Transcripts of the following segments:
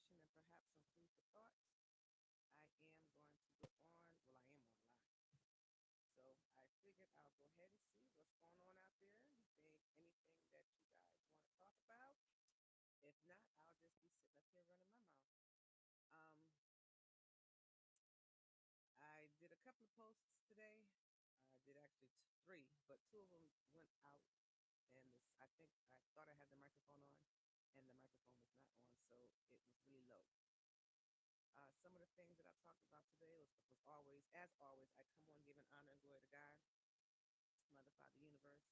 information and perhaps some food for thought, I am going to go on. Well, I am online. So I figured I'll go ahead and see what's going on out there. You think anything that you guys want to talk about? If not, I'll just be sitting up here running my mouth. Um, I did a couple of posts today. I did actually three, but two of them went out, and I think I thought I had the microphone on, and the microphone was not on, so it was really low. Some of the things that I talked about today was always, as always, I come on giving honor and glory to God, Mother, Father, Universe,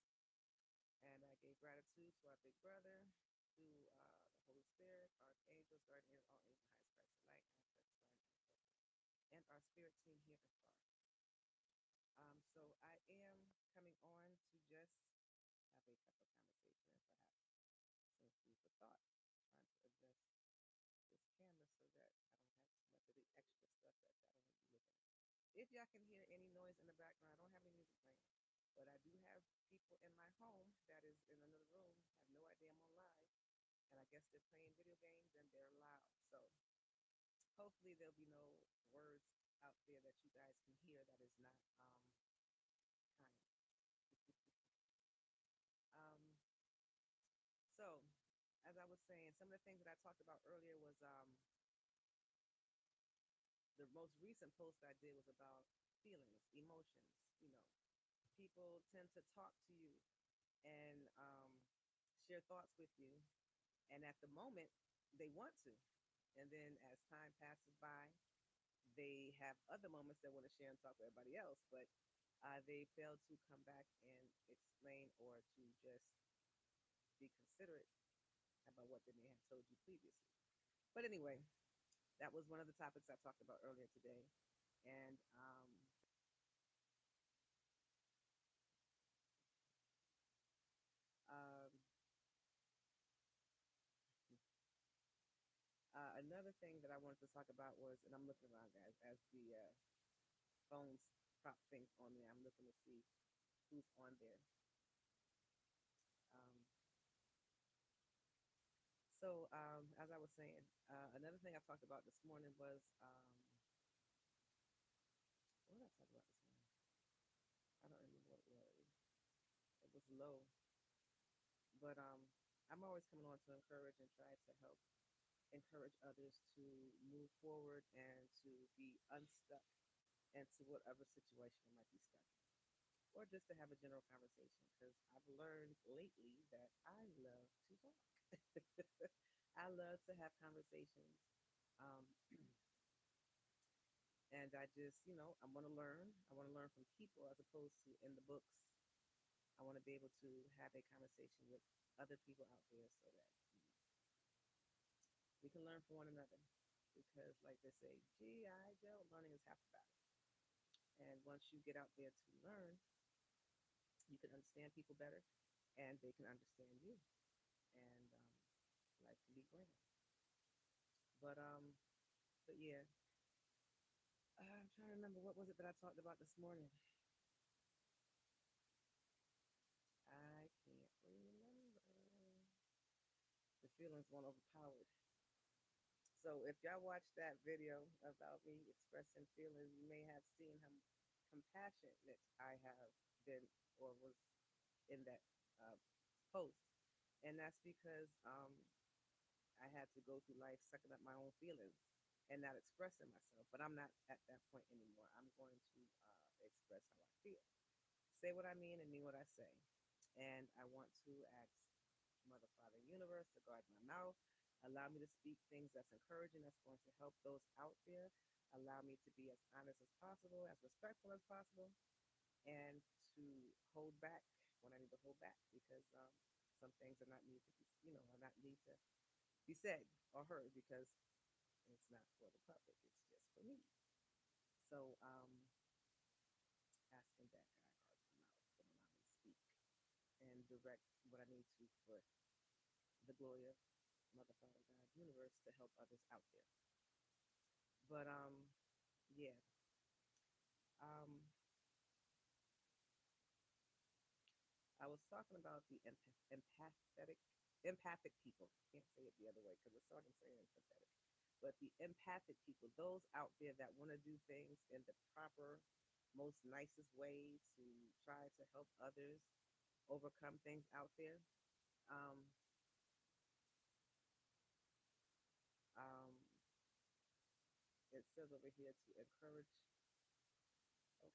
and I gave gratitude to our big brother, to the Holy Spirit, archangels, guardian angels, all angels, highest Christ, the light, aspects, divine, and our spirit team here at FAR. So I am coming on to just have a cup of conversation and perhaps some food for thought. Trying to adjust this camera so that I don't have too much of the extra stuff that y'all don't need to be looking at. If y'all can hear any noise in the background, I don't have any music playing, but I do have people in my home that is in another room, have no idea I'm on live, and I guess they're playing video games and they're loud. So hopefully there'll be no words out there that you guys can hear that is not kind. Um, so as I was saying, some of the things that I talked about earlier was the most recent post I did was about feelings, emotions. You know, people tend to talk to you and share thoughts with you, and at the moment they want to, and then as time passes by, they have other moments that want to share and talk with everybody else, but they fail to come back and explain or to just be considerate about what they may have told you previously. But anyway, that was one of the topics I talked about earlier today, and um, another thing that I wanted to talk about was, and I'm looking around, guys, as the phones prop things on me. I'm looking to see who's on there. Um, so, as I was saying, another thing I talked about this morning was what did I talk about this morning? I don't remember what it was. It was low, but I'm always coming on to encourage and try to help encourage others to move forward and to be unstuck into whatever situation they might be stuck in, or just to have a general conversation. Because I've learned lately that I love to talk. I love to have conversations. Um, and I just, I want to learn. I want to learn from people as opposed to in the books. I want to be able to have a conversation with other people out there so that we can learn from one another. Because, like they say, G.I. Joe, learning is half the battle. And once you get out there to learn, you can understand people better and they can understand you. And life can be grand. But, um, but yeah, I'm trying to remember what was it that I talked about this morning. I can't remember. The feelings won't overpowered. So if y'all watched that video about me expressing feelings, you may have seen how compassionate I have been or was in that uh, post. And that's because I had to go through life sucking up my own feelings and not expressing myself. But I'm not at that point anymore. I'm going to express how I feel, say what I mean, and mean what I say. And I want to ask Mother, Father, Universe to guard my mouth. Allow me to speak things that's encouraging, that's going to help those out there. Allow me to be as honest as possible, as respectful as possible, and to hold back when I need to hold back because some things are not need to be, are not need to be said or heard because it's not for the public. It's just for me. So asking that God guard my mouth and allow me to speak and direct what I need to for the glory of Mother, Father, God, Universe to help others out there. But yeah. Um, I was talking about the empathic people. Can't say it the other way because it's starting saying empathetic. But the empathic people, those out there that want to do things in the proper, most nicest way to try to help others overcome things out there. Um, um, it says over here to encourage.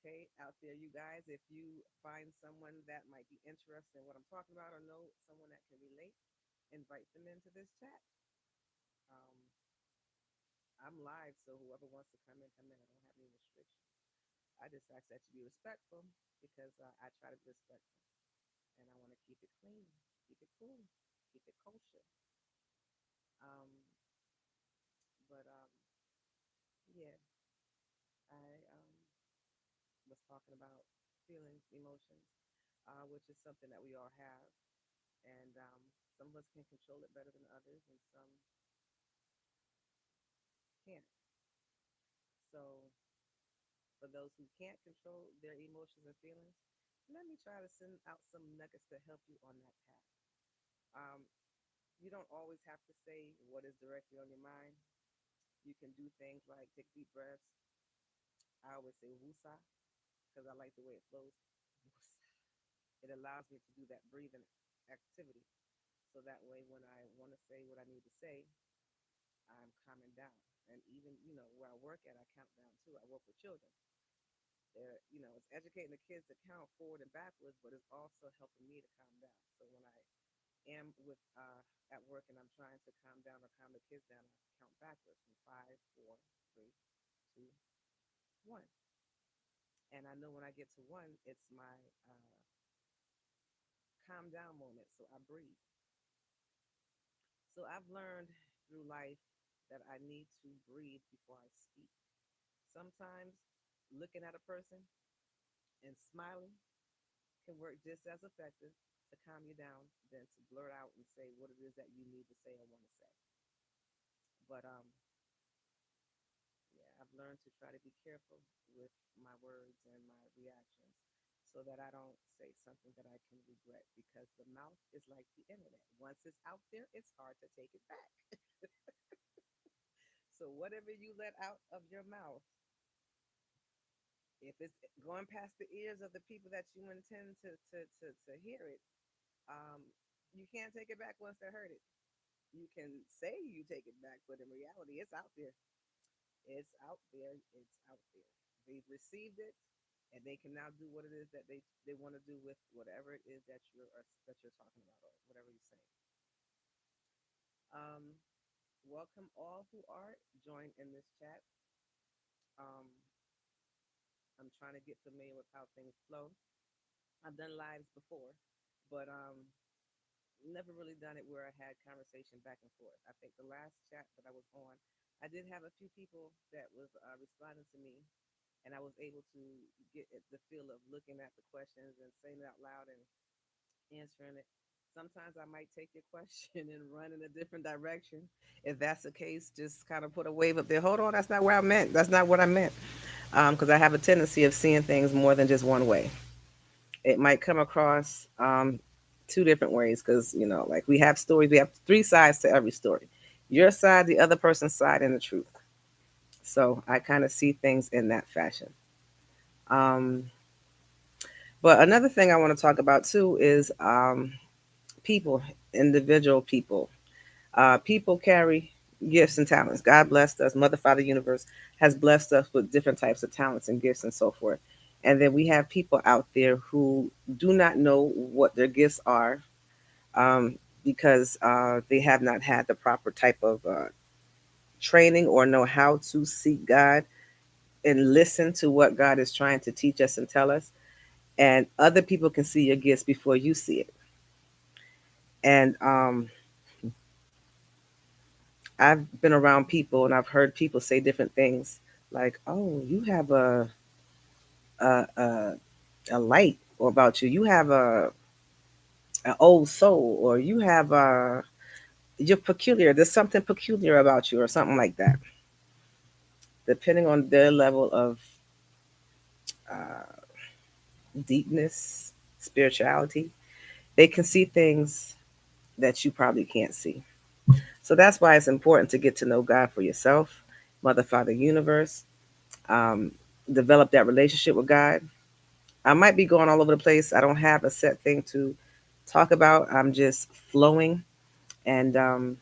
Okay, out there, you guys, if you find someone that might be interested in what I'm talking about or know someone that can relate, invite them into this chat. Um, I'm live, so whoever wants to come in, come in. I don't have any restrictions. I just ask that you be respectful because I try to be respectful and I want to keep it clean, keep it cool, keep it kosher. Um, but yeah, I was talking about feelings, emotions, which is something that we all have, and some of us can control it better than others, and some can't. So, for those who can't control their emotions and feelings, let me try to send out some nuggets to help you on that path. Um, you don't always have to say what is directly on your mind. You can do things like take deep breaths. I always say woosah because I like the way it flows. It allows me to do that breathing activity. So that way, when I want to say what I need to say, I'm calming down. And even, where I work at, I count down too. I work with children. It's educating the kids to count forward and backwards, but it's also helping me to calm down. So when I am at work and I'm trying to calm down or calm the kids down, I count backwards from five, four, three, two, one. And I know when I get to one, it's my calm down moment. So I breathe. So I've learned through life that I need to breathe before I speak. Sometimes looking at a person and smiling can work just as effective to calm you down than to blurt out and say what it is that you need to say or want to say. But yeah, I've learned to try to be careful with my words and my reactions so that I don't say something that I can regret because the mouth is like the internet. Once it's out there, it's hard to take it back. So whatever you let out of your mouth, if it's going past the ears of the people that you intend to hear it, um, you can't take it back once they heard it. You can say you take it back, but in reality, it's out there. It's out there. It's out there. They've received it, and they can now do what it is that they want to do with whatever it is that you're talking about or whatever you're saying. Um, welcome all who are joined in this chat. Um, I'm trying to get familiar with how things flow. I've done lives before, but never really done it where I had conversation back and forth. I think the last chat that I was on, I did have a few people that was responding to me, and I was able to get the feel of looking at the questions and saying it out loud and answering it. Sometimes I might take your question and run in a different direction. If that's the case, just kind of put a wave up there. Hold on, that's not where I meant. That's not what I meant. Because I have a tendency of seeing things more than just one way. It might come across two different ways because, like we have stories, we have three sides to every story, your side, the other person's side, and the truth. So I kind of see things in that fashion. Um, but another thing I want to talk about too is people, individual people. People carry gifts and talents. God blessed us. Mother, Father, Universe has blessed us with different types of talents and gifts and so forth. And then we have people out there who do not know what their gifts are because they have not had the proper type of training or know how to seek God and listen to what God is trying to teach us and tell us. And other people can see your gifts before you see it. And I've been around people and I've heard people say different things like, "Oh, you have a a, a light or about you. You have an old soul, or you have you're peculiar. There's something peculiar about you, or something like that." Depending on their level of uh, deepness, spirituality, they can see things that you probably can't see. So that's why it's important to get to know God for yourself, Mother, Father, Universe. Um, develop that relationship with God. I might be going all over the place. I don't have a set thing to talk about. I'm just flowing, and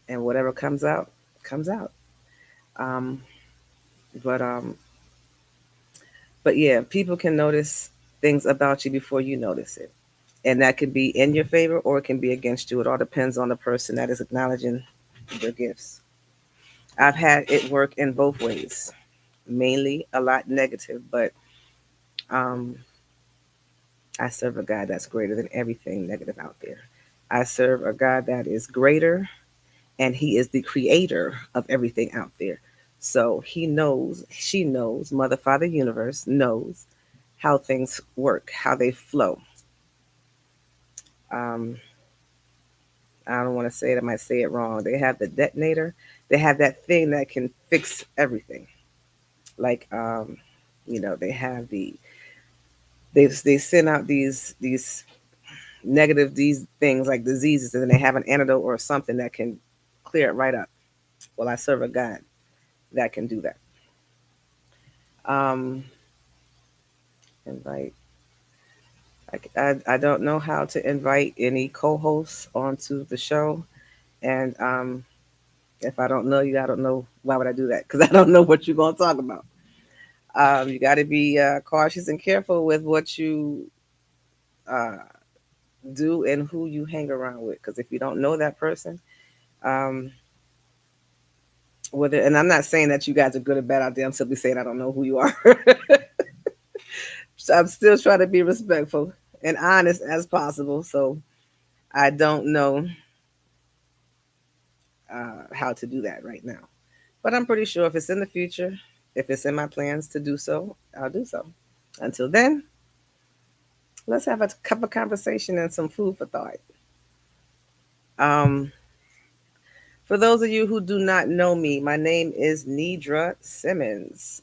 whatever comes out, comes out. Um, but but yeah, people can notice things about you before you notice it, and that could be in your favor or it can be against you. It all depends on the person that is acknowledging their gifts. I've had it work in both ways, mainly a lot negative, but um, I serve a God that's greater than everything negative out there. I serve a God that is greater, and He is the creator of everything out there. So He knows, she knows, Mother, Father, Universe knows how things work, how they flow. Um, I don't want to say it, I might say it wrong. They have the detonator, they have that thing that can fix everything. Like, they have they send out these negative these things like diseases, and then they have an antidote or something that can clear it right up. Well, I serve a God that can do that. Um, invite. I don't know how to invite any co-hosts onto the show, and if I don't know you, I don't know why would I do that because I don't know what you're gonna talk about. You got to be cautious and careful with what you uh, do and who you hang around with, because if you don't know that person, um, whether and I'm not saying that you guys are good or bad out there. I'm simply saying I don't know who you are. So I'm still trying to be respectful and honest as possible. So I don't know how to do that right now. But I'm pretty sure if it's in the future, if it's in my plans to do so, I'll do so. Until then, let's have a cup of conversation and some food for thought. Um, for those of you who do not know me, my name is Nidra Simmons.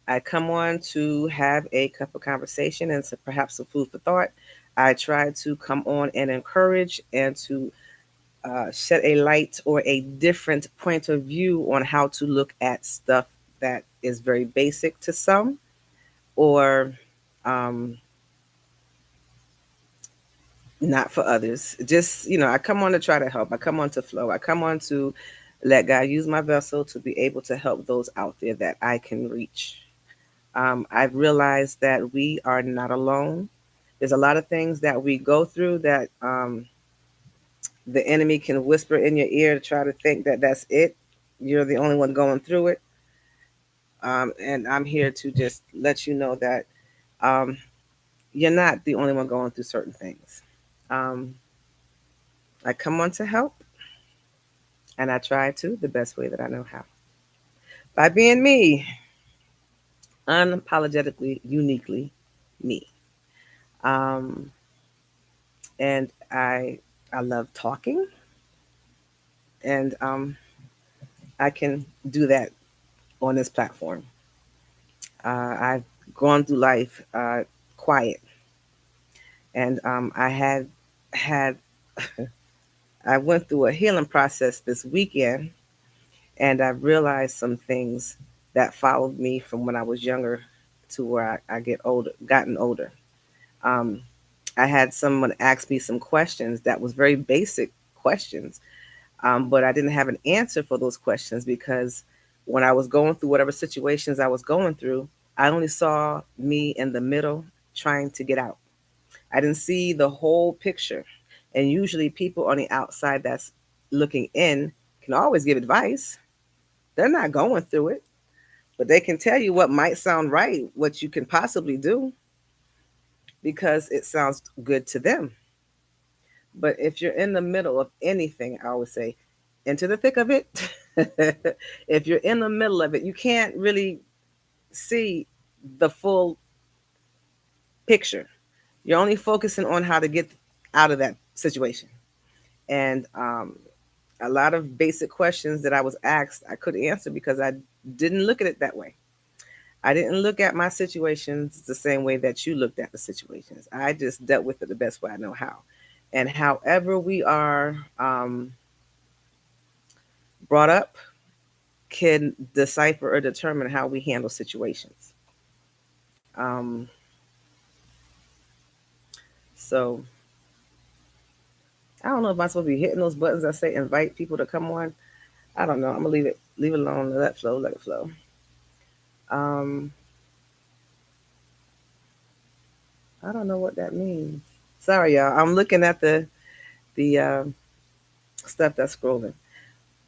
I come on to have a cup of conversation and perhaps some food for thought. I try to come on and encourage and to shed a light or a different point of view on how to look at stuff that is very basic to some, or um, not for others. Just, I come on to try to help. I come on to flow. I come on to let God use my vessel to be able to help those out there that I can reach. I've realized that we are not alone. There's a lot of things that we go through that the enemy can whisper in your ear to try to think that that's it. You're the only one going through it. And I'm here to just let you know that um, you're not the only one going through certain things. Um, I come on to help, and I try to the best way that I know how. By being me, unapologetically, uniquely me. Um, and I love talking, and I can do that on this platform. I've gone through life quiet, and I had I went through a healing process this weekend, and I realized some things that followed me from when I was younger to where I get older, gotten older. Um, I had someone ask me some questions that was very basic questions, but I didn't have an answer for those questions because when I was going through whatever situations I was going through, I only saw me in the middle trying to get out. I didn't see the whole picture. And usually, people on the outside that's looking in can always give advice. They're not going through it, but they can tell you what might sound right, what you can possibly do because it sounds good to them. But if you're in the middle of anything, I always say, into the thick of it. If you're in the middle of it, you can't really see the full picture. You're only focusing on how to get out of that situation. And a lot of basic questions that I was asked, I couldn't answer because I didn't look at it that way. I didn't look at my situations the same way that you looked at the situations. I just dealt with it the best way I know how. And however we are brought up can decipher or determine how we handle situations. Um, so I don't know if I'm supposed to be hitting those buttons that say invite people to come on. I don't know. I'm gonna leave it alone. Let it flow. Let it flow. Um, I don't know what that means. Sorry, y'all. I'm looking at the stuff that's scrolling.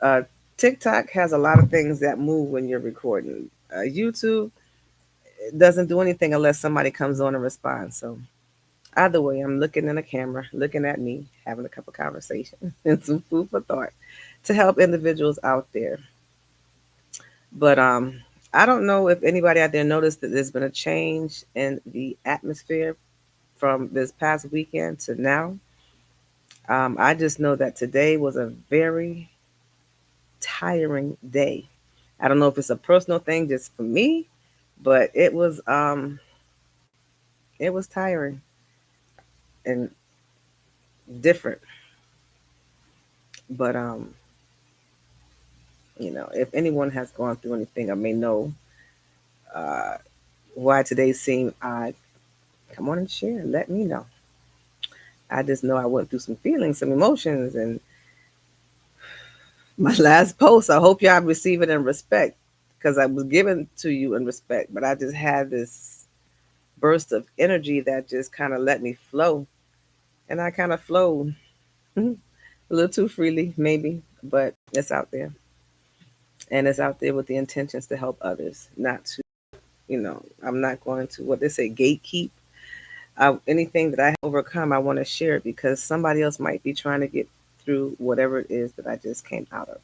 Uh, TikTok has a lot of things that move when you're recording. YouTube doesn't do anything unless somebody comes on and responds. So either way, I'm looking in the camera, looking at me, having a cup of conversation and some food for thought to help individuals out there. But I don't know if anybody out there noticed that there's been a change in the atmosphere from this past weekend to now. I just know that today was a very tiring day. I don't know if it's a personal thing just for me, but it was tiring and different. But if anyone has gone through anything or may know uh, why today seemed odd, come on and share. Let me know. I just know I went through some feelings, some emotions, and my last post, I hope y'all receive it in respect because I was given to you in respect, but I just had this burst of energy that just kind of let me flow. And I kind of flowed a little too freely, maybe, but it's out there. And it's out there with the intentions to help others, not to, I'm not going to, what they say, gatekeep. Anything that I have overcome, I want to share it because somebody else might be trying to get through whatever it is that I just came out of.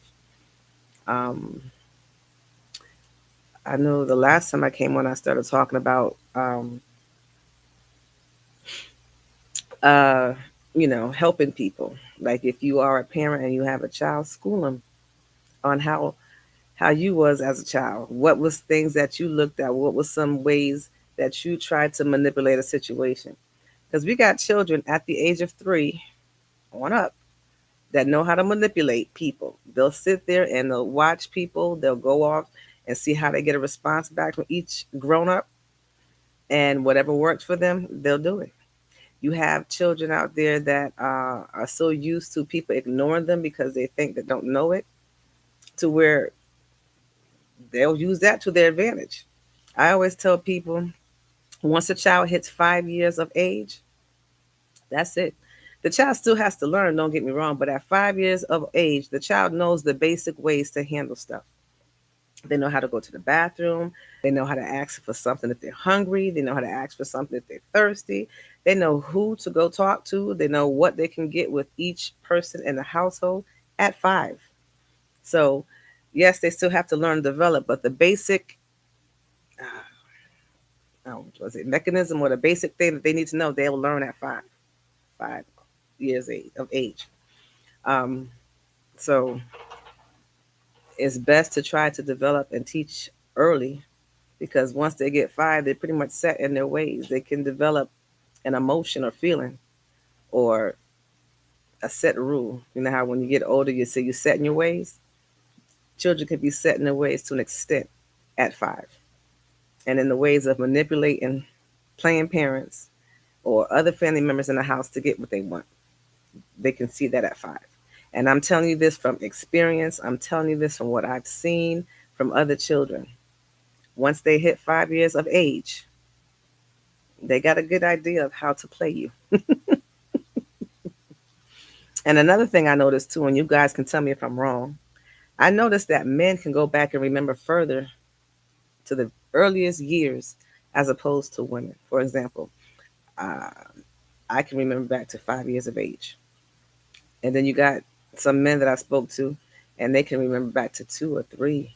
I know the last time I came on, I started talking about, uh, helping people. Like if you are a parent and you have a child, school them on how you was as a child. What was things that you looked at? What was some ways that you tried to manipulate a situation? Because we got children at the age of 3 on up that know how to manipulate people. They'll sit there and they'll watch people. They'll go off and see how they get a response back from each grown up, and whatever works for them, they'll do it. You have children out there that are so used to people ignoring them because they think they don't know it, to where they'll use that to their advantage. I always tell people once a child hits 5 years of age, that's it. The child still has to learn, don't get me wrong, but at 5 years of age, the child knows the basic ways to handle stuff. They know how to go to the bathroom. They know how to ask for something if they're hungry. They know how to ask for something if they're thirsty. They know who to go talk to. They know what they can get with each person in the household at 5. So, yes, they still have to learn and develop, but the basic, was it mechanism or the basic thing that they need to know, they'll learn at 5 years of age. Um, so, it's best to try to develop and teach early because once they get 5, they're pretty much set in their ways. They can develop an emotion or feeling or a set rule. You know how when you get older, you say you set in your ways? Children can be set in their ways to an extent at 5. And in the ways of manipulating playing parents or other family members in the house to get what they want, they can see that at 5. And I'm telling you this from experience. I'm telling you this from what I've seen from other children. Once they hit 5 years of age, they got a good idea of how to play you. And another thing I noticed too, and you guys can tell me if I'm wrong, I noticed that men can go back and remember further to the earliest years as opposed to women. For example, uh, I can remember back to 5 years of age. And then you got some men that I spoke to, and they can remember back to 2 or 3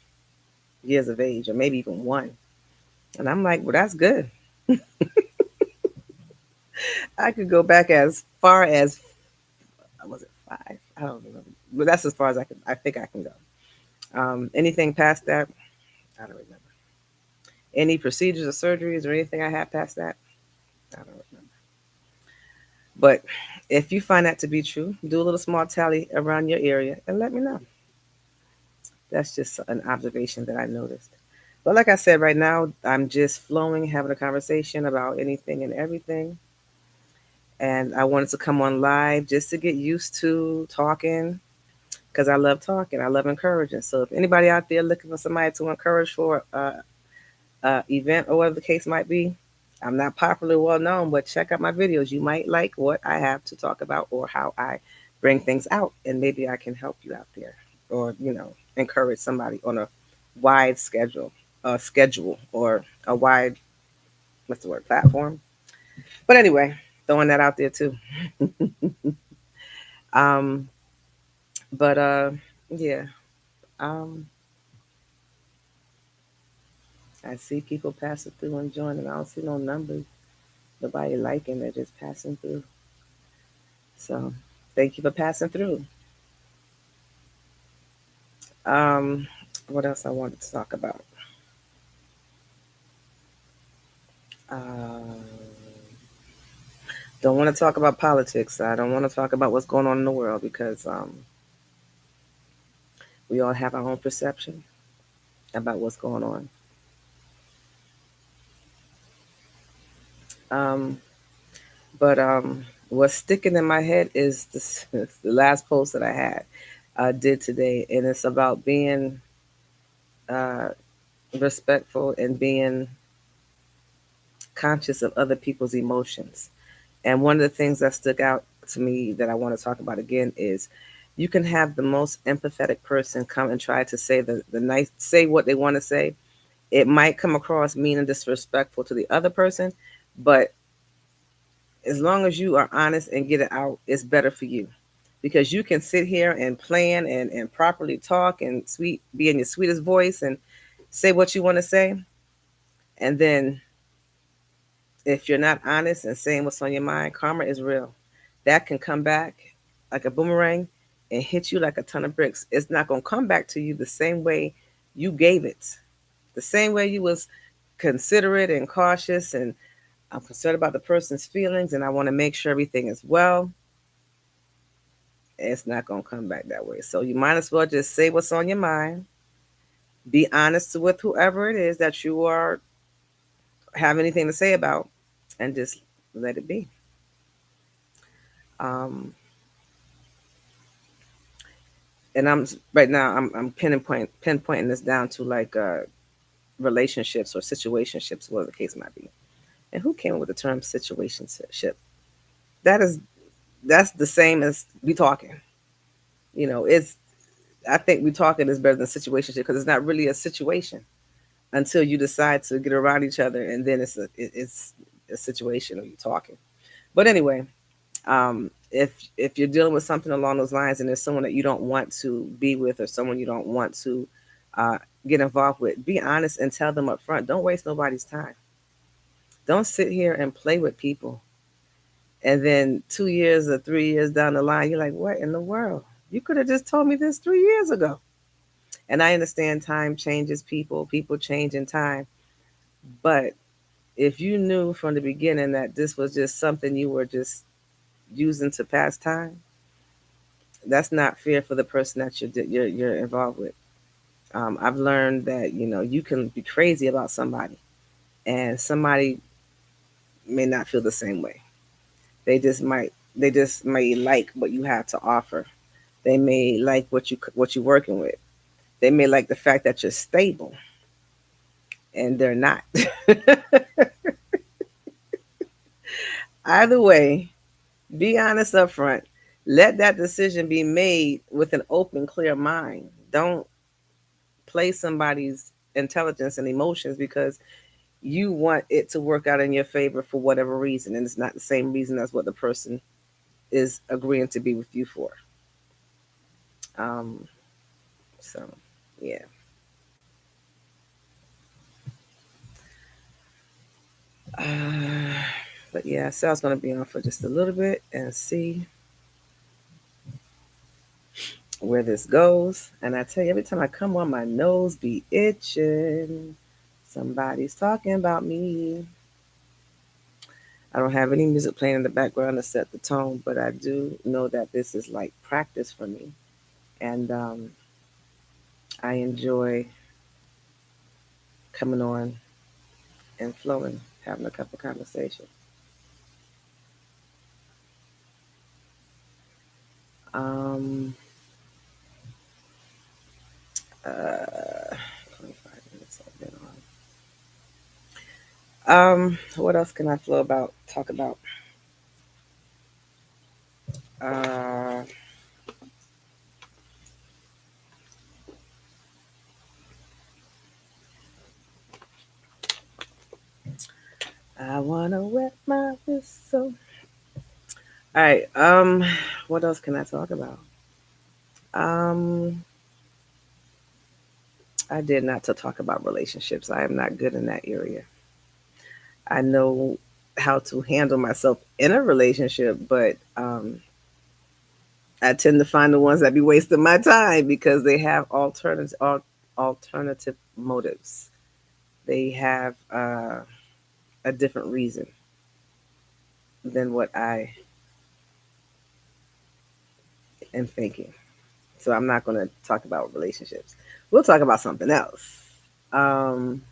years of age, or maybe even 1. And I'm like, well, that's good. I could go back as far as, was it 5? I don't remember. But that's as far as I think I can go. Anything past that, I don't remember. Any procedures or surgeries or anything I had past that, I don't remember. But If you find that to be true, do a little small tally around your area and let me know. That's just an observation that I noticed. But like I said, right now I'm just flowing, having a conversation about anything and everything. And I wanted to come on live just to get used to talking because I love talking. I love encouraging. So if anybody out there looking for somebody to encourage for event or whatever the case might be, I'm not popular, well known, but check out my videos. You might like what I have to talk about or how I bring things out, and maybe I can help you out there, or encourage somebody on a wide schedule or a wide, what's the word, platform. But anyway, throwing that out there too. um, but yeah. Um, I see people passing through and joining. I don't see no numbers. Nobody liking. They're just passing through. So thank you for passing through. Um, what else I wanted to talk about? Uh, don't want to talk about politics. I don't want to talk about what's going on in the world because we all have our own perception about what's going on. Um, but what's sticking in my head is this, the last post that I did today, and it's about being uh, respectful and being conscious of other people's emotions. And one of the things that stuck out to me that I want to talk about again is you can have the most empathetic person come and try to say the nice, say what they want to say. It might come across mean and disrespectful to the other person, but as long as you are honest and get it out, it's better for you. Because you can sit here and plan and properly talk and be in your sweetest voice and say what you want to say. And then if you're not honest and saying what's on your mind, karma is real. That can come back like a boomerang and hit you like a ton of bricks. It's not going to come back to you the same way you gave it. The same way you was considerate and cautious and I'm concerned about the person's feelings and I want to make sure everything is well. It's not going to come back that way. So you might as well just say what's on your mind. Be honest with whoever it is that you are have anything to say about and just let it be. Um, and I'm right now I'm pinpointing this down to like relationships or situationships, whatever the case might be. And who came up with the term situationship? That is that's the same as we talking. It's I think we talking is better than situationship because it's not really a situation until you decide to get around each other, and then it's a situation or you talking. But anyway, if you're dealing with something along those lines and there's someone that you don't want to be with or someone you don't want to uh, get involved with, be honest and tell them up front. Don't waste nobody's time. Don't sit here and play with people. And then 2 years or 3 years down the line, you're like, what in the world? You could have just told me this 3 years ago. And I understand time changes people change in time. But if you knew from the beginning that this was just something you were just using to pass time, that's not fair for the person that you're involved with. I've learned that you can be crazy about somebody, and somebody may not feel the same way. They just may like what you have to offer. They may like what you're working with. They may like the fact that you're stable, and they're not. Either way, be honest up front. Let that decision be made with an open, clear mind. Don't play somebody's intelligence and emotions because you want it to work out in your favor for whatever reason, and it's not the same reason as what the person is agreeing to be with you for. Um, so, yeah. Uh, but yeah, so I was going to be on for just a little bit and see where this goes. And I tell you, every time I come on, my nose be itching. Somebody's talking about me. I don't have any music playing in the background to set the tone, but I do know that this is like practice for me. And I enjoy coming on and flowing, having a couple conversations. Um, 25 minutes I've been on. What else can I flow about? Talk about? Uh, I wanna wet my whistle. All right. What else can I talk about? Um, I did not to talk about relationships. I am not good in that area. I know how to handle myself in a relationship, but I tend to find the ones that be wasting my time because they have alternative motives. They have a different reason than what I am thinking. So I'm not going to talk about relationships. We'll talk about something else. Um,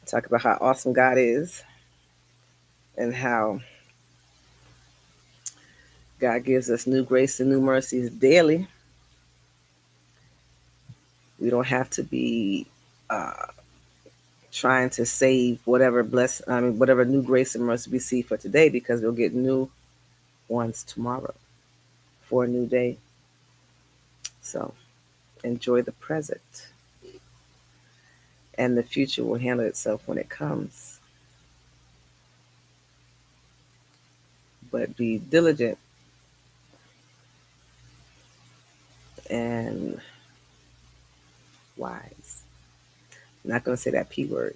talk about how awesome God is and how God gives us new grace and new mercies daily. We don't have to be uh, trying to save whatever new grace and mercy we see for today, because we'll get new ones tomorrow for a new day. So enjoy the present, and the future will handle itself when it comes. But be diligent and wise. I'm not going to say that P word.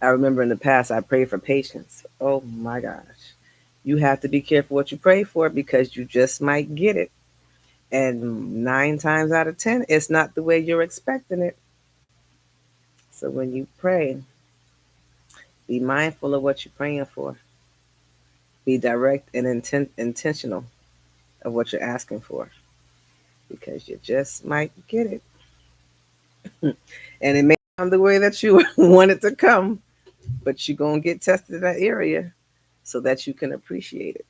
I remember in the past I prayed for patience. Oh my gosh. You have to be careful what you pray for because you just might get it. And 9 times out of 10, it's not the way you're expecting it. So when you pray, be mindful of what you're praying for. Be direct and intentional of what you're asking for because you just might get it. And it may come the way that you want it to come, but you're going to get tested in that area so that you can appreciate it.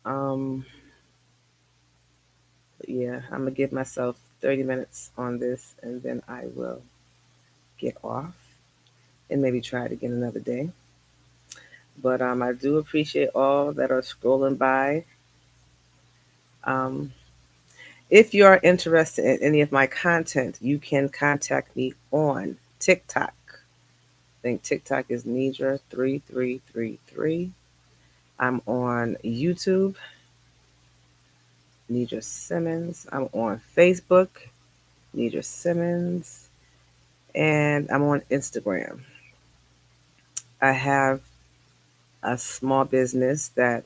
Um, yeah, I'm going to give myself 30 minutes on this and then I will get off and maybe try it again another day. But I do appreciate all that are scrolling by. Um, if you are interested in any of my content, you can contact me on TikTok. I think TikTok is Nidra3333. I'm on YouTube, Nidra Simmons. I'm on Facebook, Nidra Simmons. And I'm on Instagram. I have a small business that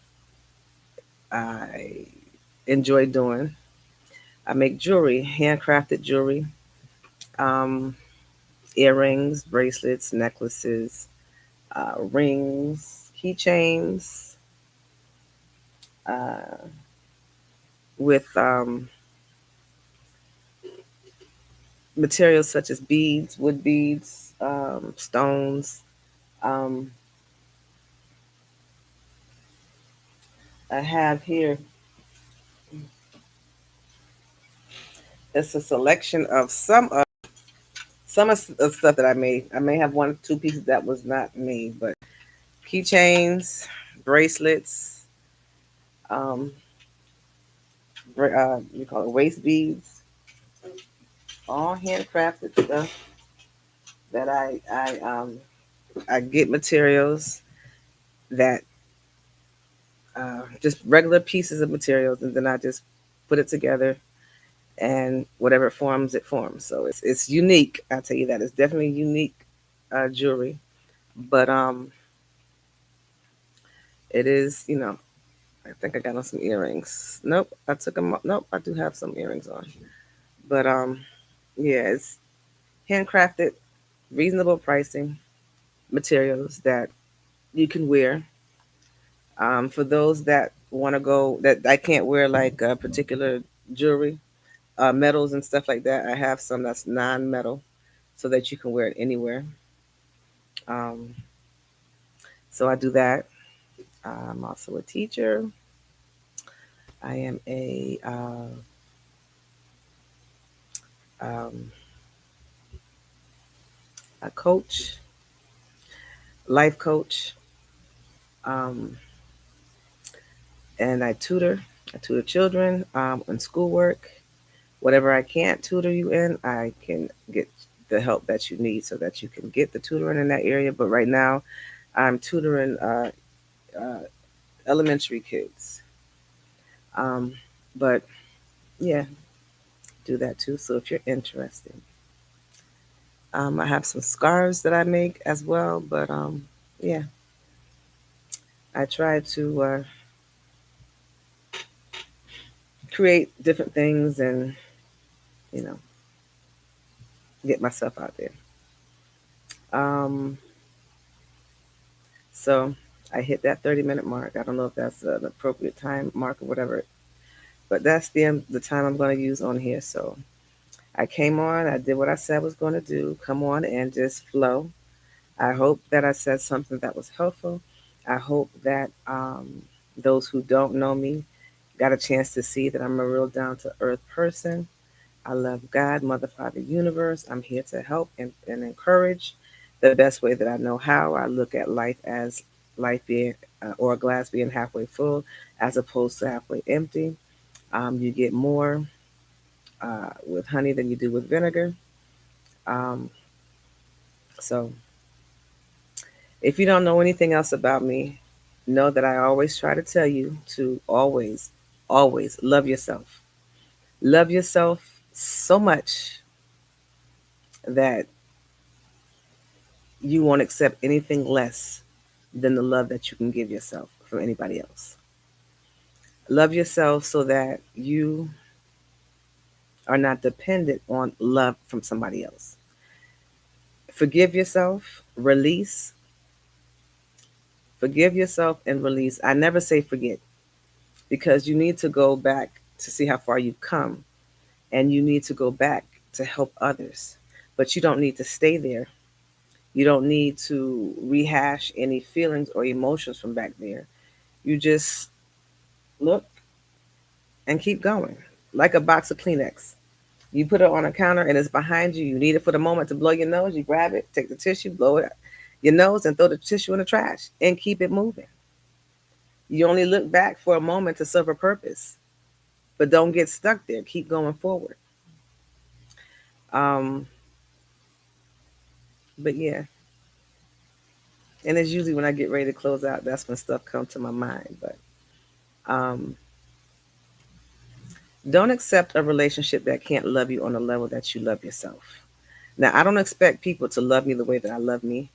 I enjoy doing. I make jewelry, handcrafted jewelry, um, earrings, bracelets, necklaces, rings, keychains, uh, with materials such as beads, wood beads, stones. Um, I have here, it's a selection of some of the stuff that I made. I may have 1 or 2 pieces that was not made, but keychains, bracelets, um, you call it waist beads, all handcrafted stuff that I get materials that just regular pieces of materials, and then I just put it together, and whatever forms it forms. So it's unique. I tell you that it's definitely unique jewelry, but it is, I think I got on some earrings. Nope, I took them. Nope, I do have some earrings on. But yeah, it's handcrafted, reasonable pricing materials that you can wear. For those that want to go, that I can't wear like particular jewelry, metals and stuff like that, I have some that's non-metal so that you can wear it anywhere. Um, so I do that. I'm also a teacher. I am um, a coach, life coach, um, and I tutor. I tutor children in schoolwork. Whatever I can't tutor you in, I can get the help that you need so that you can get the tutoring in that area. But right now, I'm tutoring uh, elementary kids. Um, but yeah, do that too. So if you're interested, I have some scarves that I make as well. But yeah, I try to create different things and you know get myself out there. Um, so I hit that 30-minute mark. I don't know if that's an appropriate time mark or whatever, but that's the time I'm going to use on here. So I came on, I did what I said I was going to do. Come on and just flow. I hope that I said something that was helpful. I hope that those who don't know me got a chance to see that I'm a real down to earth person. I love God, Mother, Father, Universe. I'm here to help and encourage the best way that I know how. I look at life as life being, or a glass being halfway full as opposed to halfway empty. You get more with honey than you do with vinegar. Um, so if you don't know anything else about me, know that I always try to tell you to always, always love yourself. Love yourself so much that you won't accept anything less than the love that you can give yourself from anybody else. Love yourself so that you are not dependent on love from somebody else. Forgive yourself, release, forgive yourself and release. I never say forget because you need to go back to see how far you've come and you need to go back to help others. But you don't need to stay there. You don't need to rehash any feelings or emotions from back there. You just look and keep going. Like a box of Kleenex. You put it on a counter and it's behind you. You need it for the moment to blow your nose. You grab it, take the tissue, blow it your nose, and throw the tissue in the trash and keep it moving. You only look back for a moment to serve a purpose, but don't get stuck there. Keep going forward. Um, but yeah, and it's usually when I get ready to close out, that's when stuff comes to my mind. But um, don't accept a relationship that can't love you on the level that you love yourself. Now, I don't expect people to love me the way that I love me,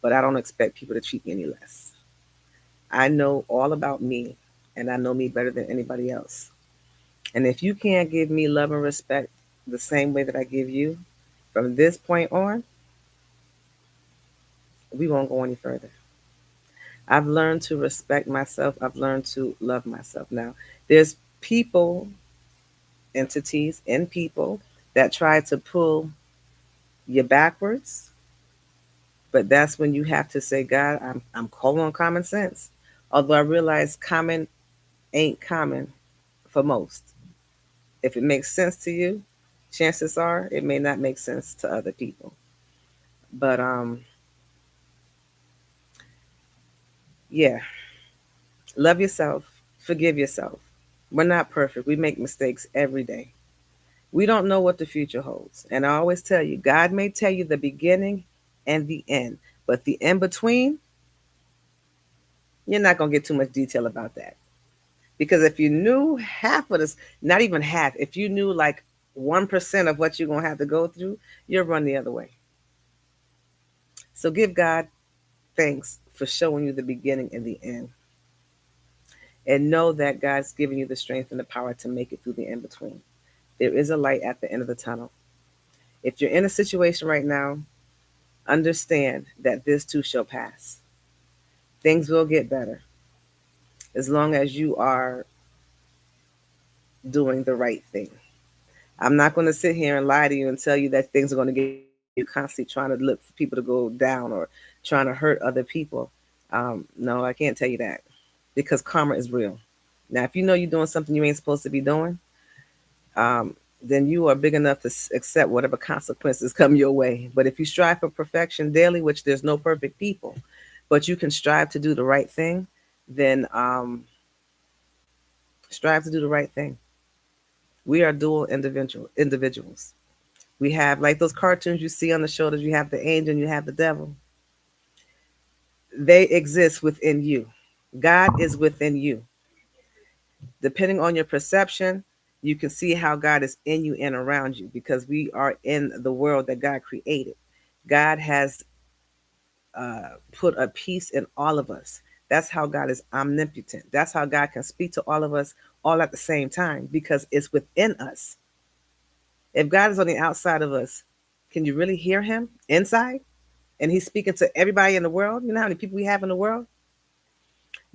but I don't expect people to treat me any less. I know all about me, and I know me better than anybody else. And if you can't give me love and respect the same way that I give you, from this point on, we won't go any further. I've learned to respect myself. I've learned to love myself. Now, there's people, entities, and people that try to pull you backwards, but that's when you have to say, God, I'm calling on common sense. Although I realize common ain't common for most. If it makes sense to you, chances are it may not make sense to other people. But yeah, love yourself, forgive yourself. We're not perfect. We make mistakes every day. We don't know what the future holds. And I always tell you, God may tell you the beginning and the end, but the in between, you're not going to get too much detail about that. Because if you knew half of this, not even half, if you knew like 1% of what you're going to have to go through, you'll run the other way. So give God thanks for showing you the beginning and the end. And know that God's giving you the strength and the power to make it through the in between. There is a light at the end of the tunnel. If you're in a situation right now, understand that this too shall pass. Things will get better as long as you are doing the right thing. I'm not going to sit here and lie to you and tell you that things are going to get better when you're constantly trying to look for people to go down or trying to hurt other people. No, I can't tell you that because karma is real. Now, if you know you're doing something you ain't supposed to be doing, um, then you are big enough to accept whatever consequences come your way. But if you strive for perfection daily, which there's no perfect people, but you can strive to do the right thing, then strive to do the right thing. We are dual individuals. We have like those cartoons you see on the shoulders. You have the angel and you have the devil. They exist within you. God is within you. Depending on your perception, you can see how God is in you and around you because we are in the world that God created. God has put a peace in all of us. That's how God is omnipotent. That's how God can speak to all of us all at the same time because it's within us. If God is on the outside of us, can you really hear him inside? And he's speaking to everybody in the world. You know how many people we have in the world?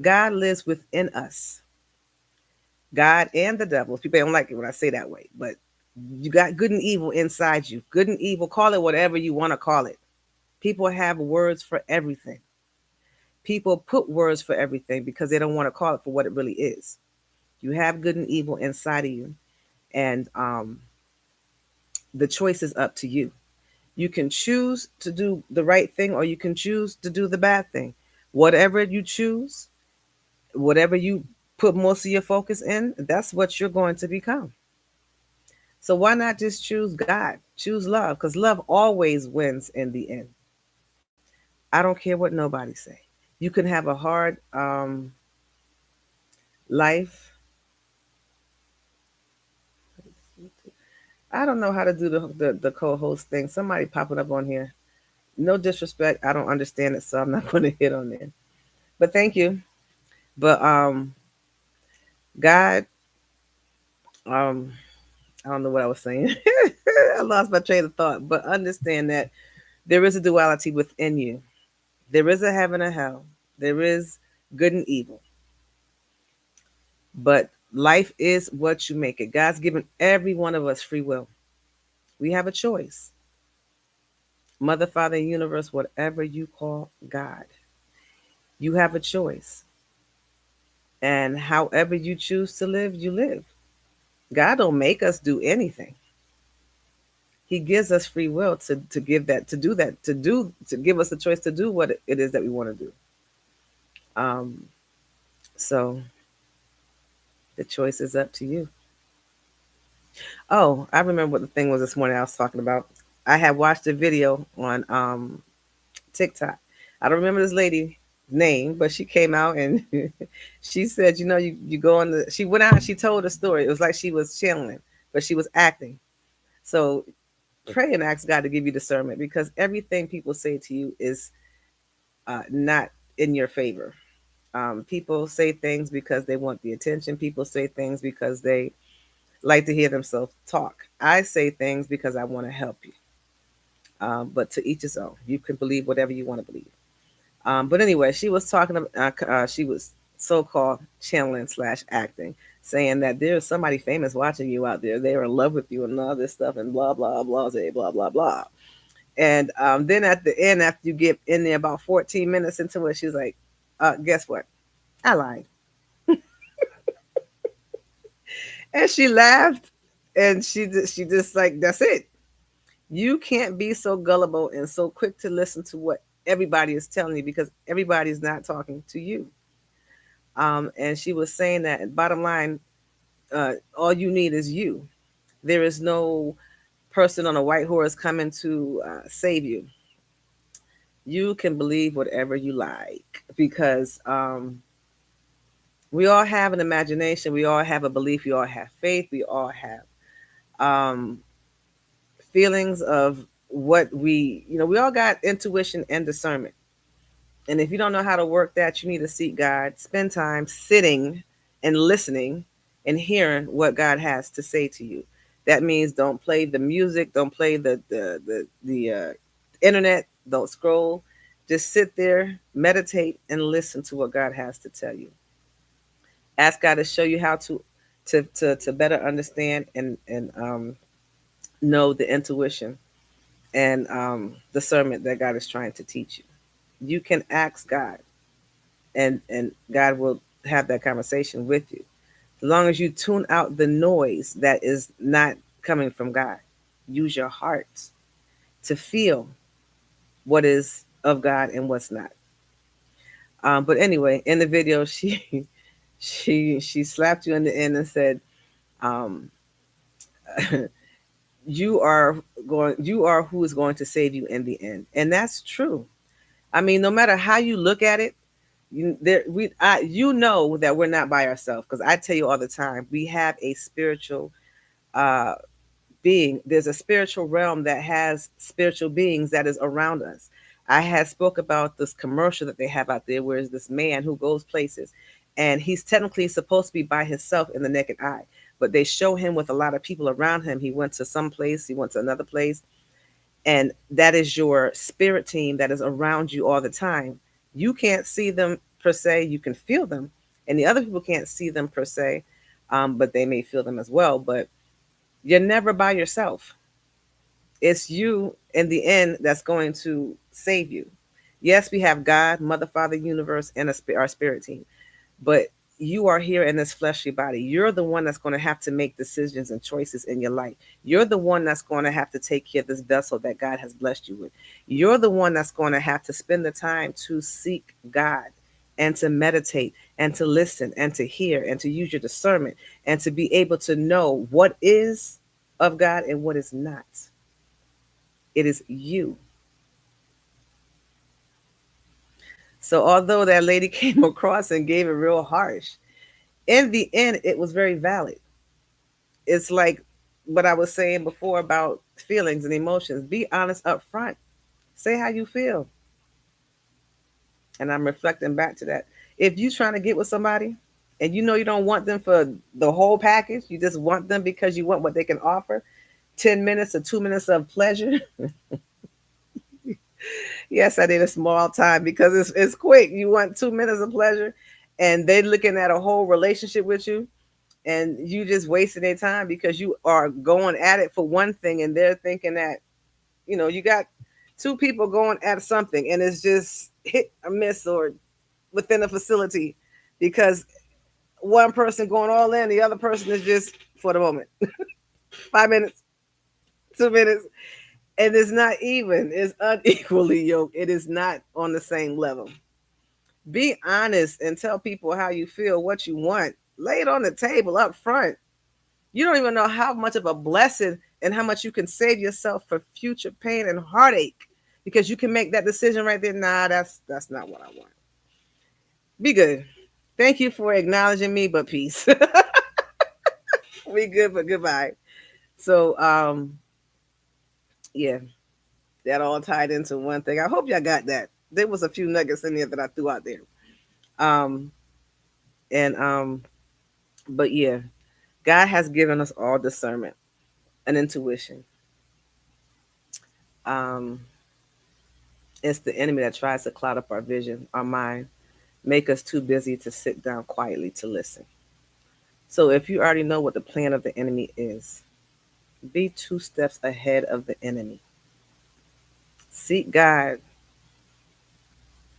God lives within us. God and the devil. People don't like it when I say that way, but you got good and evil inside you. Good and evil, call it whatever you want to call it. People have words for everything. People put words for everything because they don't want to call it for what it really is. You have good and evil inside of you, and the choice is up to you. You can choose to do the right thing, or you can choose to do the bad thing. Whatever you choose, whatever you put most of your focus in, that's what you're going to become. So why not just choose God? Choose love, because love always wins in the end. I don't care what nobody say. You can have a hard life. I don't know how to do the co-host thing. Somebody popping up on here. No disrespect. I don't understand it, so I'm not going to hit on there. But thank you. But God, um, I don't know what I was saying. I lost my train of thought. But understand that there is a duality within you. There is a heaven and hell. There is good and evil. But life is what you make it. God's given every one of us free will. We have a choice. Mother, Father, universe, whatever you call God, you have a choice. And however you choose to live, you live. God don't make us do anything. He gives us free will to give that, to do that, to give us the choice to do what it is that we want to do. Um, so the choice is up to you. Oh, I remember what the thing was this morning I was talking about. I had watched a video on TikTok. I don't remember this lady name, but she came out and she said, you know, you go on the, she went out and she told a story. It was like she was channeling, but she was acting. So pray and ask God to give you discernment because everything people say to you is not in your favor. People say things because they want the attention. People say things because they like to hear themselves talk. I say things because I want to help you. But to each his own. You can believe whatever you want to believe. But anyway, she was talking about, she was so-called channeling slash acting, saying that there's somebody famous watching you out there. They're in love with you and all this stuff and blah, blah, blah, blah, blah, blah. And then at the end, after you get in there about 14 minutes into it, she's like, guess what? I lied. And she laughed and she just like, that's it. You can't be so gullible and so quick to listen to what everybody is telling you because everybody's not talking to you. And she was saying that bottom line, all you need is you. There is no person on a white horse coming to save you. You can believe whatever you like because we all have an imagination. We all have a belief. We all have faith. We all have feelings of what we all got intuition and discernment. And if you don't know how to work that, you need to seek God, spend time sitting and listening and hearing what God has to say to you. That means don't play the music, don't play the internet, don't scroll. Just sit there, meditate, and listen to what God has to tell you. Ask God to show you how to better understand and know the intuition and discernment that God is trying to teach you. You can ask God, and God will have that conversation with you. As long as you tune out the noise that is not coming from God, use your heart to feel what is of God and what's not. But anyway, in the video, she slapped you in the end and said, um, you are who is going to save you in the end," and that's true. I mean, no matter how you look at it, you know that we're not by ourselves, because I tell you all the time, we have a spiritual uh, being. There's a spiritual realm that has spiritual beings that is around us. I had spoke about this commercial that they have out there, where is this man who goes places, and he's technically supposed to be by himself in the naked eye, but they show him with a lot of people around him. He went to some place, he went to another place, and that is your spirit team that is around you all the time. You can't see them per se, you can feel them, and the other people can't see them per se, but they may feel them as well. But you're never by yourself. It's you in the end that's going to save you. Yes, we have God, Mother, Father, Universe, and our spirit team, but you are here in this fleshly body. You're the one that's going to have to make decisions and choices in your life. You're the one that's going to have to take care of this vessel that God has blessed you with. You're the one that's going to have to spend the time to seek God and to meditate and to listen and to hear and to use your discernment and to be able to know what is of God and what is not. It is you. So although that lady came across and gave it real harsh, in the end, it was very valid. It's like what I was saying before about feelings and emotions. Be honest up front. Say how you feel. And I'm reflecting back to that. If you trying to get with somebody and you know you don't want them for the whole package, you just want them because you want what they can offer, 10 minutes or 2 minutes of pleasure. Yes, I did a small time because it's quick. You want 2 minutes of pleasure and they looking at a whole relationship with you, and you just wasting their time because you are going at it for one thing and they're thinking that, you got two people going at something and it's just hit or miss or within a facility, because one person going all in, the other person is just for the moment. 5 minutes, 2 minutes, and it's not even. It's unequally yoked. It is not on the same level. Be honest and tell people how you feel, what you want. Lay it on the table up front. You don't even know how much of a blessing and how much you can save yourself for future pain and heartache, because you can make that decision right there. Nah, that's not what I want. Be good. Thank you for acknowledging me, but peace. We good, but goodbye. So yeah, that all tied into one thing. I hope y'all got that. There was a few nuggets in there that I threw out there. Um and but yeah, God has given us all discernment and intuition. Um it's the enemy that tries to cloud up our vision, our mind, make us too busy to sit down quietly to listen. So if you already know what the plan of the enemy is, be 2 steps ahead of the enemy. Seek God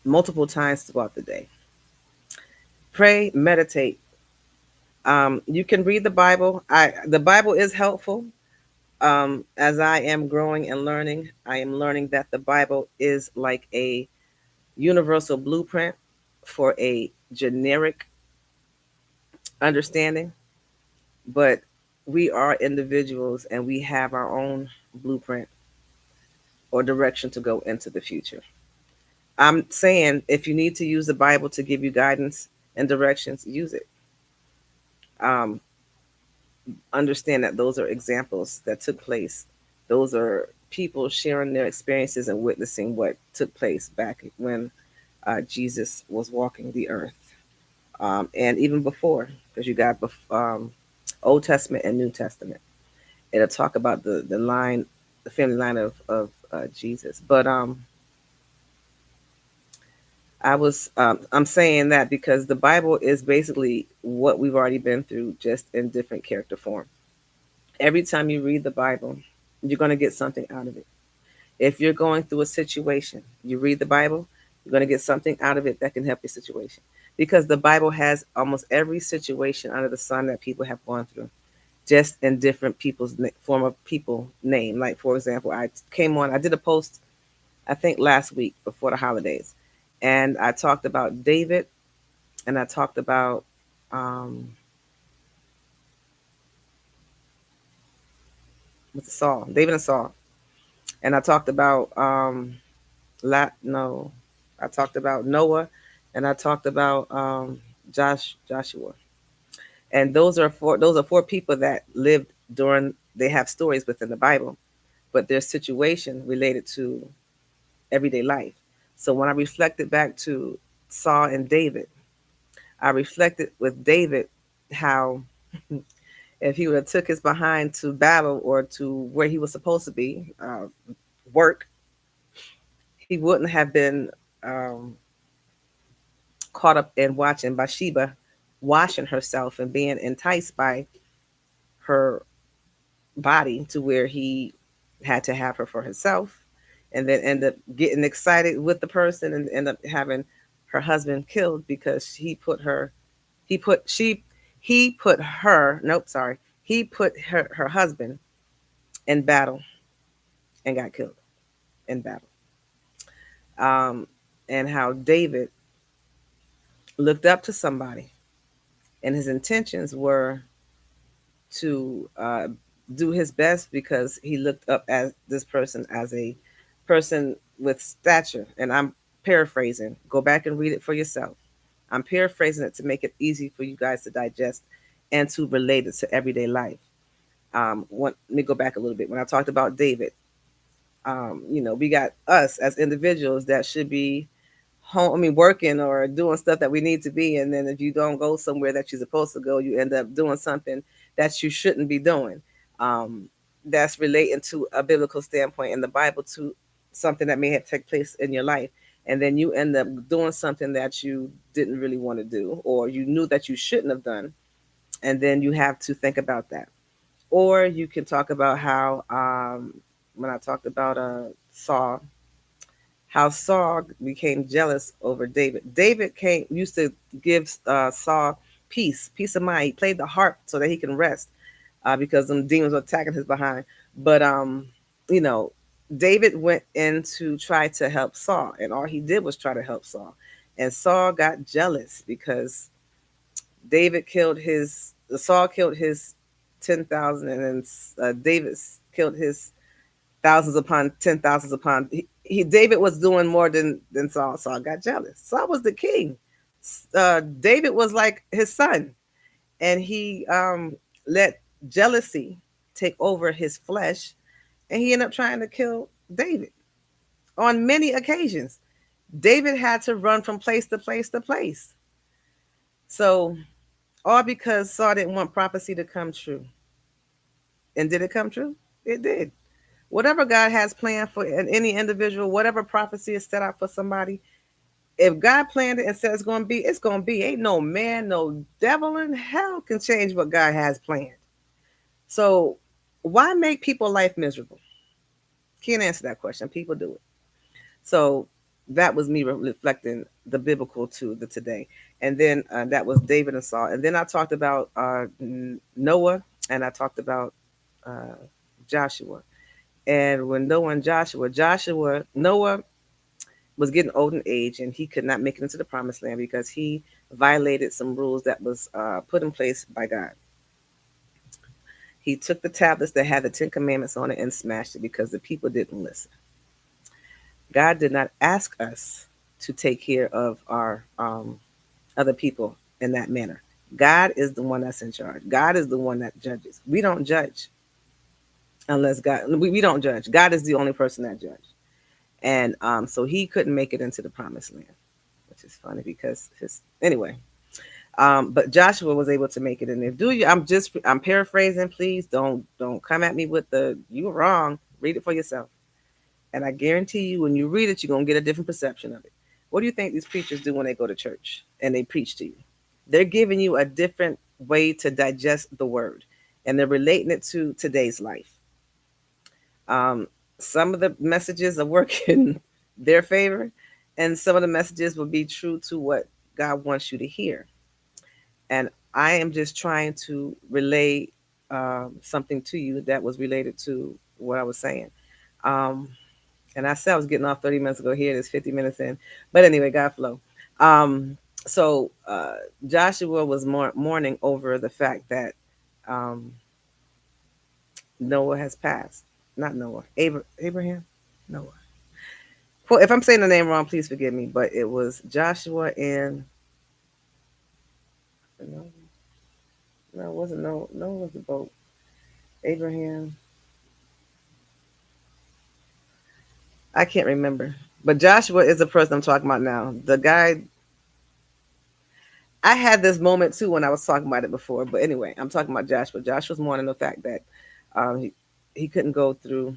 multiple times throughout the day. Pray, meditate. You can read the Bible. The Bible is helpful. As I am growing and learning, I am learning that the Bible is like a universal blueprint for a generic understanding, but we are individuals and we have our own blueprint or direction to go into the future. I'm saying if you need to use the Bible to give you guidance and directions, use it. Um, Understand that those are examples that took place. Those are people sharing their experiences and witnessing what took place back when Jesus was walking the earth, and even before, because you got Old Testament and New Testament. It'll talk about the line, the family line of Jesus. But I'm saying that because the Bible is basically what we've already been through, just in different character form. Every time you read the Bible, you're going to get something out of it. If you're going through a situation, you read the Bible, you're going to get something out of it that can help your situation. Because the Bible has almost every situation under the sun that people have gone through, just in different people's form of people name. Like, for example, I did a post, I think last week before the holidays, and I talked about David, and I talked about um, what's Saul, David and Saul, and I talked about no, I talked about Noah, and I talked about Joshua, and those are four people that lived during. They have stories within the Bible, but their situation related to everyday life. So when I reflected back to Saul and David, I reflected with David how if he would have took his behind to battle or to where he was supposed to be, work, he wouldn't have been um, caught up in watching Bathsheba washing herself and being enticed by her body to where he had to have her for himself, and then end up getting excited with the person and end up having her husband killed because he put she he put her nope sorry he put her husband in battle and got killed in battle. um, and how David looked up to somebody, and his intentions were to do his best because he looked up at this person as a person with stature. And I'm paraphrasing. Go back and read it for yourself. I'm paraphrasing it to make it easy for you guys to digest and to relate it to everyday life. Let me go back a little bit. When I talked about David, we got us as individuals that should be home, working or doing stuff that we need to be. And then if you don't go somewhere that you're supposed to go, you end up doing something that you shouldn't be doing. Um, that's relating to a biblical standpoint in the Bible to something that may have taken place in your life. And then you end up doing something that you didn't really want to do, or you knew that you shouldn't have done. And then you have to think about that. Or you can talk about how, when I talked about Saul, how Saul became jealous over David. David used to give Saul peace of mind. He played the harp so that he can rest because them demons were attacking his behind. But you know, David went in to try to help Saul, and all he did was try to help Saul. And Saul got jealous because Saul killed his 10,000, and then David killed his thousands upon 10,000s upon. David was doing more than Saul. Saul got jealous. Saul was the king. David was like his son, and he let jealousy take over his flesh, and he ended up trying to kill David on many occasions. David had to run from place to place to place. So all because Saul didn't want prophecy to come true. And did it come true? It did. Whatever God has planned for any individual, whatever prophecy is set out for somebody, if God planned it and said it's going to be, it's going to be. Ain't no man, no devil in hell can change what God has planned. So why make people life miserable? Can't answer that question. People do it. So that was me reflecting the biblical to the today. And then that was David and Saul. And then I talked about Noah, and I talked about uh, Joshua. And when Noah was getting old in age, and he could not make it into the promised land because he violated some rules that was put in place by God. He took the tablets that had the 10 Commandments on it and smashed it because the people didn't listen. God did not ask us to take care of our other people in that manner. God is the one that's in charge. God is the one that judges. We don't judge unless we don't judge. God is the only person that judges. And so he couldn't make it into the promised land, which is funny because anyway. But Joshua was able to make it in there. Do you? I'm paraphrasing. Please don't come at me with the you were wrong. Read it for yourself, and I guarantee you, when you read it, you're gonna get a different perception of it. What do you think these preachers do when they go to church and they preach to you? They're giving you a different way to digest the word, and they're relating it to today's life. Um, some of the messages are working their favor, and some of the messages will be true to what God wants you to hear. And I am just trying to relay something to you that was related to what I was saying. Um, and I said I was getting off 30 minutes ago. Here it is, 50 minutes in. But anyway, God flow. Um, so Joshua was mourning over the fact that um, Noah has passed. Not Noah, Abraham, Noah. Well, if I'm saying the name wrong, please forgive me. But it was Joshua and no, no, it wasn't no, it was the boat. Abraham. I can't remember. But Joshua is the person I'm talking about now. The guy, I had this moment too when I was talking about it before. But anyway, I'm talking about Joshua. Joshua's mourning the fact that he couldn't go through.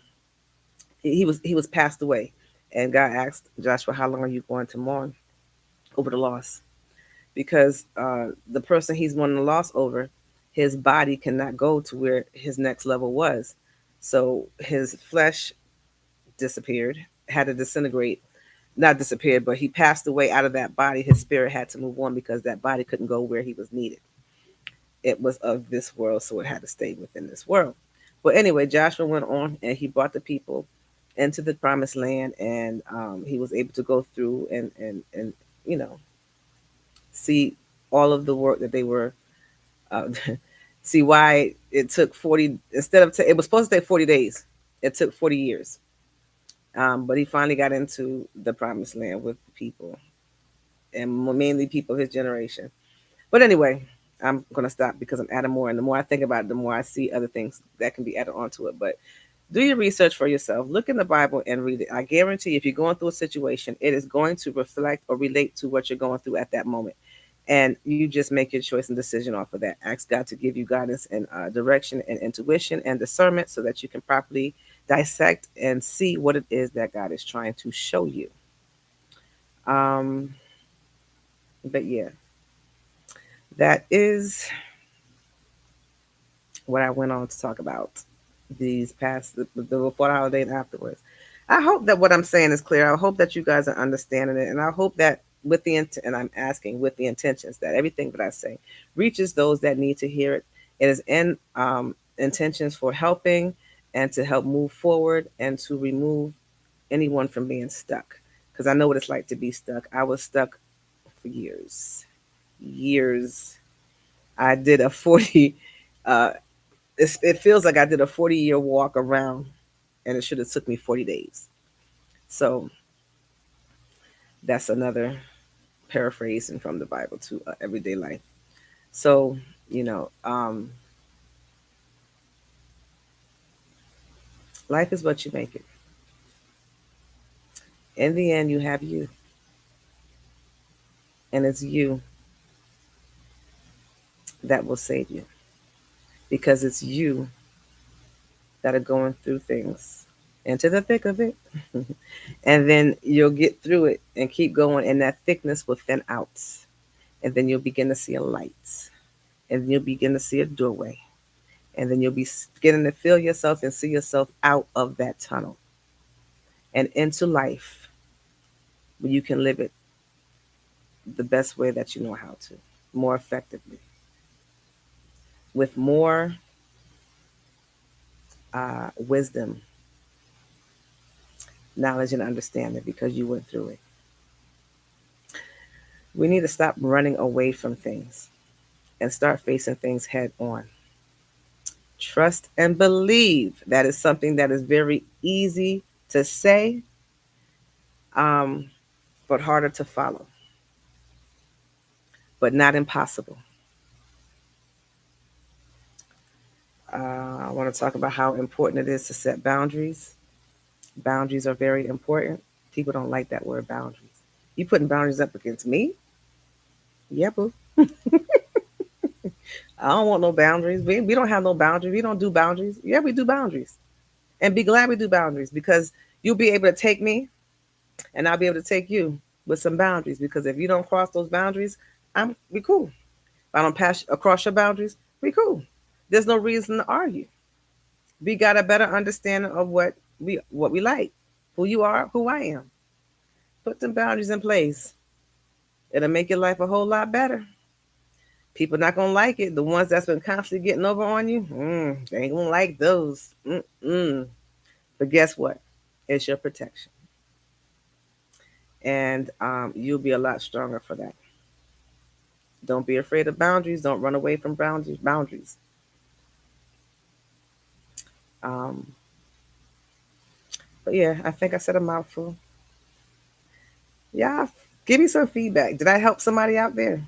He was passed away, and God asked Joshua, "How long are you going to mourn over the loss?" Because the person he's mourning the loss over, his body cannot go to where his next level was, so his flesh disappeared, had to disintegrate, not disappeared, but he passed away out of that body. His spirit had to move on because that body couldn't go where he was needed. It was of this world, so it had to stay within this world. But anyway, Joshua went on and he brought the people into the promised land, and he was able to go through and you know see all of the work that they were uh, see why it took 40 instead of it was supposed to take 40 days. It took 40 years. But he finally got into the promised land with the people, and mainly people of his generation. But anyway, I'm going to stop because I'm adding more. And the more I think about it, the more I see other things that can be added onto it. But do your research for yourself. Look in the Bible and read it. I guarantee if you're going through a situation, it is going to reflect or relate to what you're going through at that moment. And you just make your choice and decision off of that. Ask God to give you guidance and direction and intuition and discernment so that you can properly dissect and see what it is that God is trying to show you. Um, but yeah, that is what I went on to talk about these past the before the holiday and afterwards. I hope that what I'm saying is clear. I hope that you guys are understanding it, and I hope that with the and I'm asking with the intentions that everything that I say reaches those that need to hear it. It is in intentions for helping and to help move forward and to remove anyone from being stuck. Because I know what it's like to be stuck. I was stuck for years, years. I did a 40 uh, it feels like I did a 40-year walk around, and it should have took me 40 days. So that's another paraphrasing from the Bible to everyday life. So, you know, life is what you make it. In the end, you have you, and it's you that will save you because it's you that are going through things into the thick of it. And then you'll get through it and keep going, and that thickness will thin out. And then you'll begin to see a light, and you'll begin to see a doorway, and then you'll be beginning to feel yourself and see yourself out of that tunnel and into life where you can live it the best way that you know how to, more effectively, with more wisdom, knowledge, and understanding because you went through it. We need to stop running away from things and start facing things head on. Trust and believe. That is something that is very easy to say, um, but harder to follow, but not impossible. I want to talk about how important it is to set boundaries. Boundaries are very important. People don't like that word boundaries. You putting boundaries up against me? Yeah, boo. I don't want no boundaries. We don't have no boundaries. We don't do boundaries. Yeah, we do boundaries. And be glad we do boundaries because you'll be able to take me and I'll be able to take you with some boundaries. Because if you don't cross those boundaries, we cool. If I don't pass across your boundaries, we cool. There's no reason to argue. We got a better understanding of what we like, who you are, who I am. Put them boundaries in place. It'll make your life a whole lot better. People not gonna like it. The ones that's been constantly getting over on you, they ain't gonna like those. Mm-mm. But guess what? It's your protection, and you'll be a lot stronger for that. Don't be afraid of boundaries. Don't run away from boundaries. Boundaries. Um, but yeah, I think I said a mouthful. Yeah, give me some feedback. Did I help somebody out there?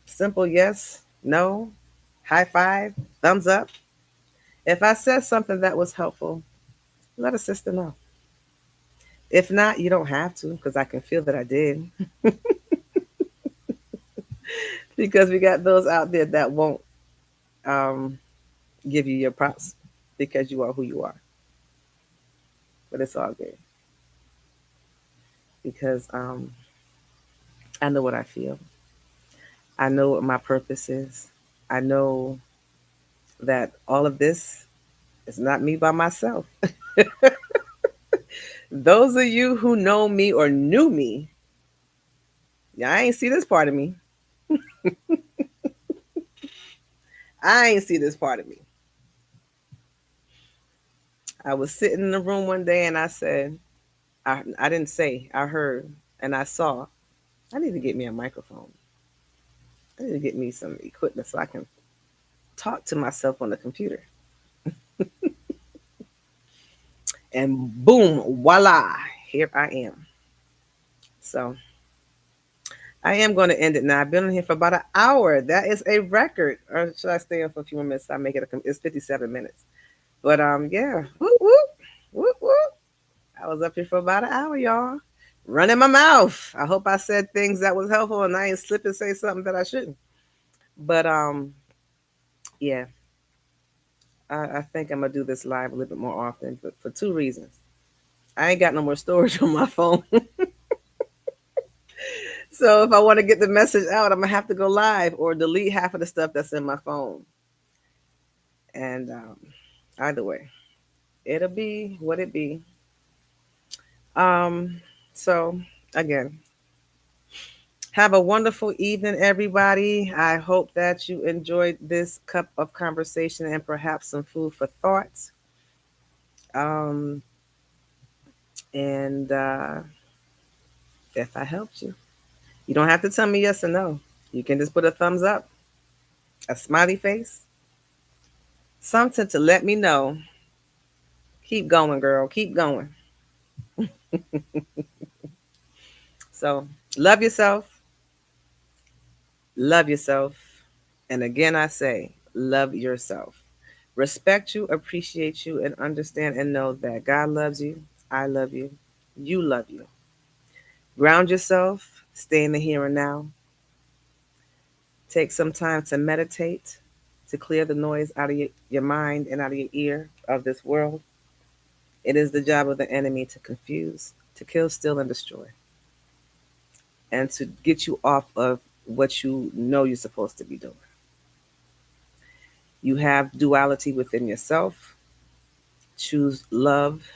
Simple yes, no, high five, thumbs up. If I said something that was helpful, let a sister know. If not, you don't have to because I can feel that I did. Because we got those out there that won't um, give you your props because you are who you are. But it's all good because I know what I feel. I know what my purpose is. I know that all of this is not me by myself. Those of you who know me or knew me, yeah, I ain't see this part of me. I ain't see this part of me. I was sitting in the room one day and I said, I didn't say, I heard and I saw, I need to get me a microphone. I need to get me some equipment so I can talk to myself on the computer. And boom, voila, here I am. So I am going to end it now. I've been on here for about an hour. That is a record. Or should I stay on for a few more minutes? I make it. It's 57 minutes. But yeah, whoop whoop, whoop whoop. I was up here for about an hour, y'all. Running my mouth. I hope I said things that was helpful and I ain't slip and say something that I shouldn't. But yeah, I think I'm gonna do this live a little bit more often, but for two reasons. I ain't got no more storage on my phone. So if I want to get the message out, I'm gonna have to go live or delete half of the stuff that's in my phone. And either way, it'll be what it be. Um, so again, have a wonderful evening, everybody. I hope that you enjoyed this cup of conversation and perhaps some food for thought. Um, and if I helped you, you don't have to tell me yes or no. You can just put a thumbs up, a smiley face, something to let me know. Keep going, girl. Keep going. So, love yourself. Love yourself. And again, I say, love yourself. Respect you, appreciate you, and understand and know that God loves you. I love you love you. Ground yourself, stay in the here and now. Take some time to meditate, to clear the noise out of your mind and out of your ear of this world. It is the job of the enemy to confuse, to kill, steal, and destroy, and to get you off of what you know you're supposed to be doing. You have duality within yourself. Choose love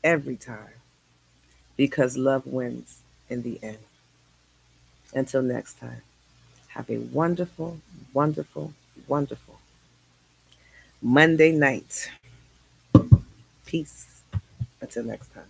every time because love wins in the end. Until next time, have a wonderful, wonderful, wonderful Monday night. Peace. Until next time.